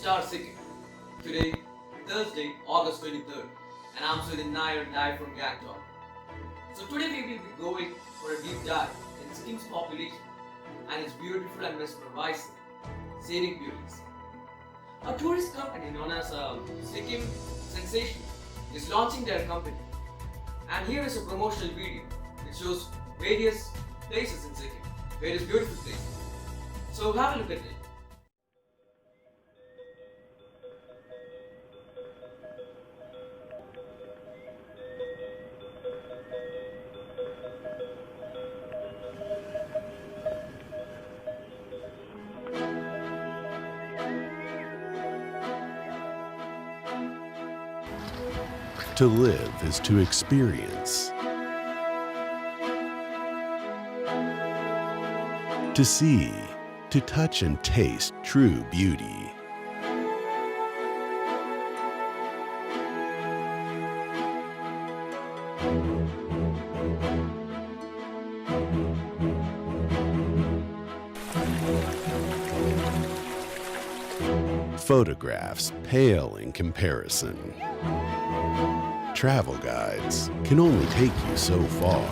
star Sikkim. Today, Thursday, August 23rd, and I'm Swithin Nair from Gangtok. So today we will be going for a deep dive in Sikkim's population and its beautiful and mesmerizing scenic beauties. A tourist company known as Sikkim Sensation is launching their company, and here is a promotional video which shows various places in Sikkim, various beautiful places. So have a look at it. To live is to experience. To see, to touch and taste true beauty. Photographs pale in comparison. Travel guides can only take you so far.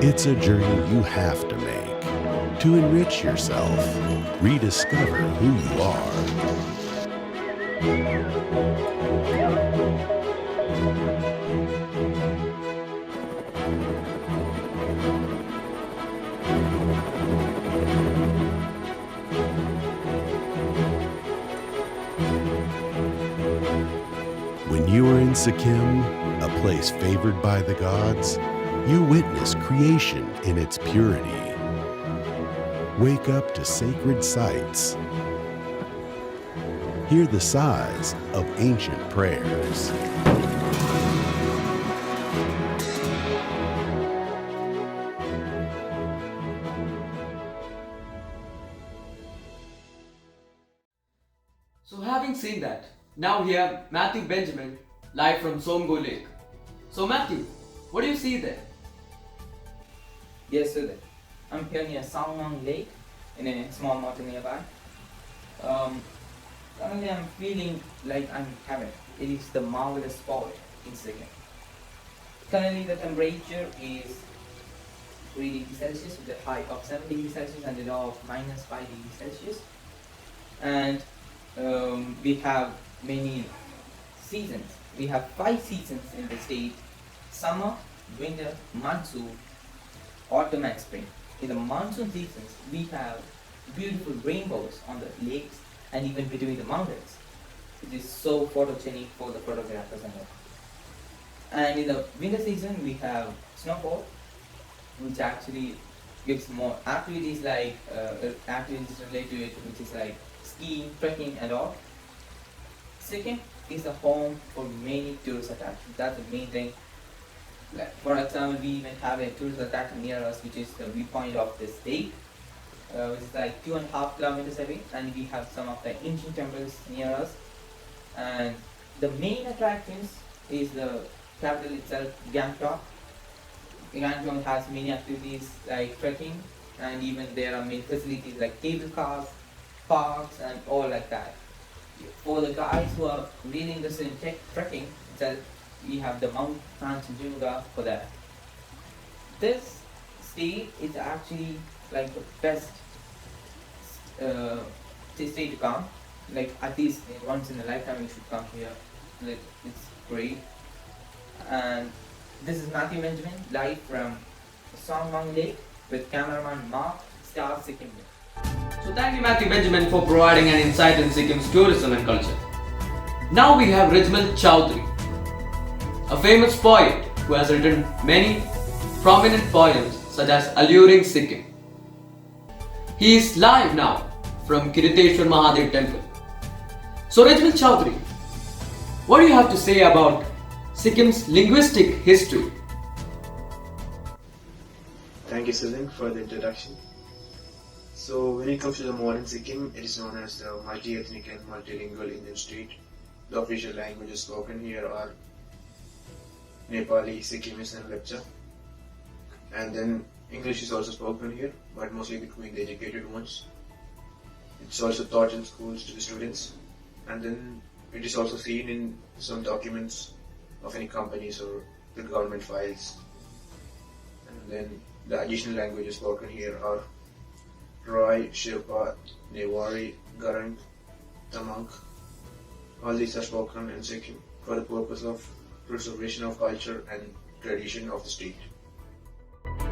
It's a journey you have to make to enrich yourself, rediscover who you are. When you are in Sikkim, a place favored by the gods, you witness creation in its purity. Wake up to sacred sights. Hear the sighs of ancient prayers. So having seen that, now we have Mathew Benjamin live from Somgo Lake. So Mathew, what do you see there? Yes, sir. I'm here near Sangwang Lake in a small mountain nearby. Currently I'm feeling like I'm in heaven. It is the marvelous spot in Sikkim. Currently the temperature is 3 degrees Celsius with a high of 7 degrees Celsius and a low of minus 5 degrees Celsius. And we have many seasons. We have 5 seasons in the state: summer, winter, monsoon, autumn and spring. In the monsoon seasons, we have beautiful rainbows on the lakes and even between the mountains. It is so photogenic for the photographers and all. And in the winter season, we have snowfall, which actually gives more activities like activities related to it, which is like skiing, trekking and all. Sikkim is the home for many tourist attractions. That's the main thing. Like, for example, we even have a tourist attraction near us, which is the viewpoint of the state, which is like 2.5 kilometers away, and we have some of the ancient temples near us. And the main attractions is the capital itself, Gangtok. Gangtok has many activities like trekking, and even there are many facilities like cable cars, parks, and all like that. For the guys who are really interested in trekking, we have the Mount Kanchenjunga for that. This state is actually like the best state to come. Like at least once in a lifetime you should come here. Like, it's great. And this is Mathew Benjamin live from Songwang Lake with cameraman Mark, Star Sikkim. So thank you Mathew Benjamin for providing an insight in Sikkim's tourism and culture. Now we have Rajmal Seem, a famous poet who has written many prominent poems such as Alluring Sikkim. He is live now from Kiriteshwar Mahadev temple. So Rajmal Seem, what do you have to say about Sikkim's linguistic history? Thank you, Swithin, for the introduction. So, when it comes to the modern Sikkim, it is known as the multi-ethnic and multilingual Indian state. The official languages spoken here are Nepali, Sikkimese and Lepcha. And then English is also spoken here, but mostly between the educated ones. It's also taught in schools to the students, and then it is also seen in some documents of any companies or the government files. And then the additional languages spoken here are Rai, Sherpa, Newari, Garang, Tamang. All these are spoken in Sikkim for the purpose of preservation of culture and tradition of the state.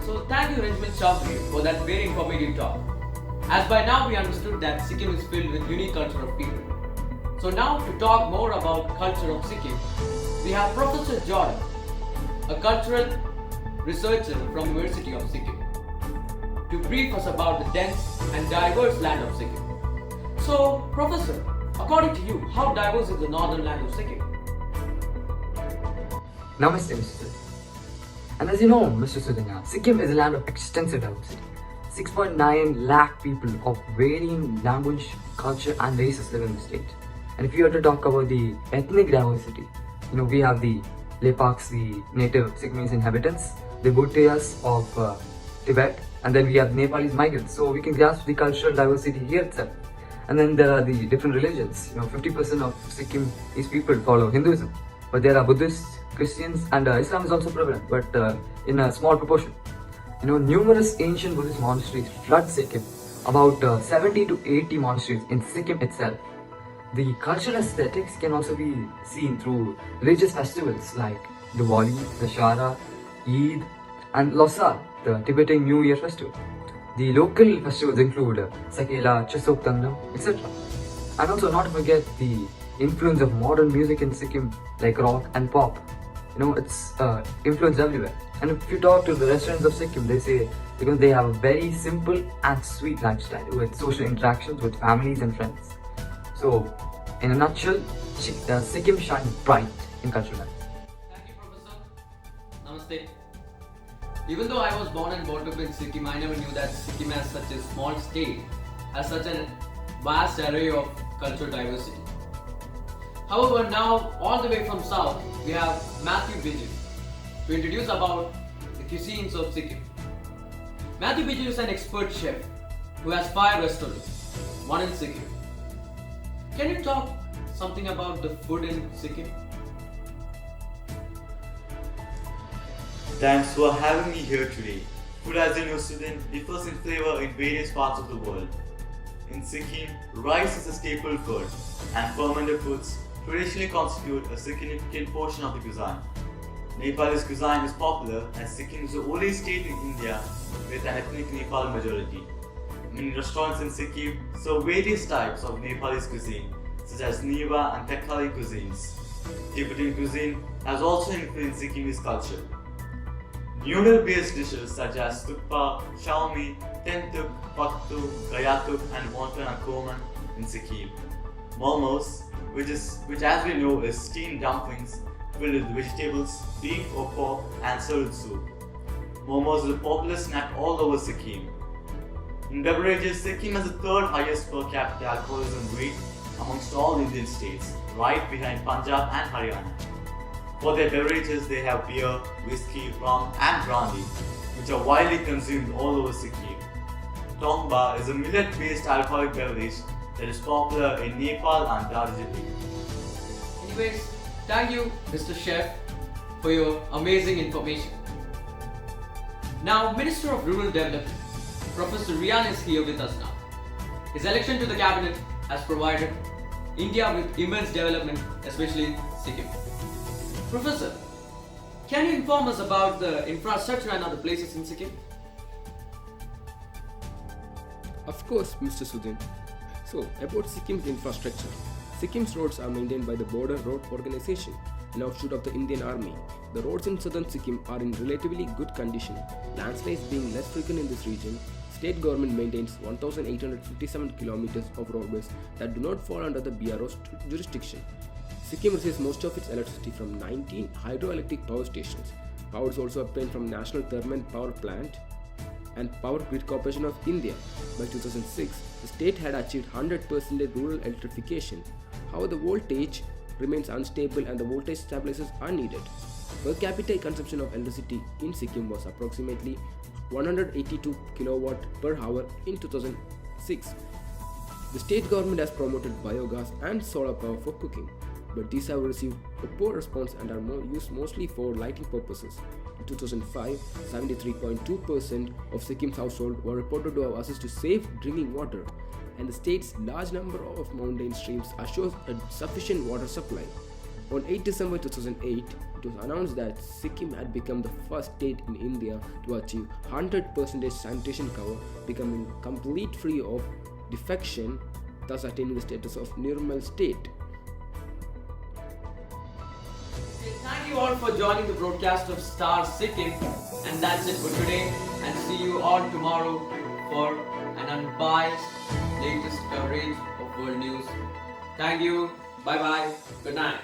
So thank you Rajmal Seem for that very informative talk. As by now we understood that Sikkim is filled with unique culture of people. So now to talk more about culture of Sikkim, we have Professor Jordan, a cultural researcher from University of Sikkim, to brief us about the dense and diverse land of Sikkim. So Professor, according to you, how diverse is the northern land of Sikkim? Namaste, Mr. Sudhin. And as you know, Mr. Sudhin, Sikkim is a land of extensive diversity. 6.9 lakh people of varying language, culture and races live in the state. And if you were to talk about the ethnic diversity, we have the Lepaks, the native Sikkimese inhabitants, the Bhutias of Tibet, and then we have Nepalese migrants. So we can grasp the cultural diversity here itself. And then there are the different religions. 50% of Sikkimese people follow Hinduism, but there are Buddhists, Christians, and Islam is also prevalent, but in a small proportion. Numerous ancient Buddhist monasteries flood Sikkim, about 70 to 80 monasteries in Sikkim itself. The cultural aesthetics can also be seen through religious festivals like Diwali, Dashara, Eid, and Losar, the Tibetan New Year festival. The local festivals include Sakela, Chisok Tangnam, etc. And also not to forget the influence of modern music in Sikkim like rock and pop. It's influenced everywhere. And if you talk to the residents of Sikkim, they say because they have a very simple and sweet lifestyle with social interactions with families and friends. So, in a nutshell, Sikkim shines bright in cultural life. Thank you, Professor. Namaste. Even though I was born and brought up in Sikkim, I never knew that Sikkim as such a small state has such a vast array of cultural diversity. However, now all the way from south, we have Mathew Biju to introduce about the cuisines of Sikkim. Mathew Biju is an expert chef who has 5 restaurants, one in Sikkim. Can you talk something about the food in Sikkim? Thanks for having me here today. Food, as you know, Swithin, differs in flavor in various parts of the world. In Sikkim, rice is a staple food, and fermented foods traditionally constitute a significant portion of the cuisine. Nepalese cuisine is popular as Sikkim is the only state in India with an ethnic Nepal majority. Many restaurants in Sikkim serve various types of Nepalese cuisine, such as Niva and Tekhali cuisines. Tibetan cuisine has also influenced Sikkimese culture. Noodle-based dishes such as tukpa, shaumi, tentuk, paktu, gayatuk, and wonton are common in Sikkim. Momos, which as we know is steamed dumplings filled with vegetables, beef or pork, and served with soup. Momos is a popular snack all over Sikkim. In beverages, Sikkim has the 3rd highest per capita alcoholism rate amongst all Indian states, right behind Punjab and Haryana. For their beverages, they have beer, whiskey, rum, and brandy, which are widely consumed all over Sikkim. Tongba is a millet-based alcoholic beverage that is popular in Nepal and Darjeeling. Anyways, thank you, Mr. Chef, for your amazing information. Now, Minister of Rural Development, Professor Riyan is here with us now. His election to the cabinet has provided India with immense development, especially in Sikkim. Professor, can you inform us about the infrastructure and other places in Sikkim? Of course, Mr. Sudhin. So, about Sikkim's infrastructure. Sikkim's roads are maintained by the Border Road Organization, an offshoot of the Indian Army. The roads in southern Sikkim are in relatively good condition. Landslides being less frequent in this region, state government maintains 1,857 kilometers of roadways that do not fall under the BRO's jurisdiction. Sikkim receives most of its electricity from 19 hydroelectric power stations. Power is also obtained from National Thermal Power Plant and Power Grid Corporation of India. By 2006, the state had achieved 100% rural electrification. However, the voltage remains unstable and the voltage stabilizers are needed. Per capita consumption of electricity in Sikkim was approximately 182 kilowatt per hour in 2006. The state government has promoted biogas and solar power for cooking, but these have received a poor response and are used mostly for lighting purposes. In 2005, 73.2% of Sikkim's households were reported to have access to safe drinking water, and the state's large number of mountain streams assures a sufficient water supply. On 8 December 2008, it was announced that Sikkim had become the first state in India to achieve 100% sanitation cover, becoming complete free of defecation, thus attaining the status of Nirmal state. Thank you all for joining the broadcast of Star Sikkim, and that's it for today, and see you all tomorrow for an unbiased latest coverage of world news. Thank you, bye bye, good night.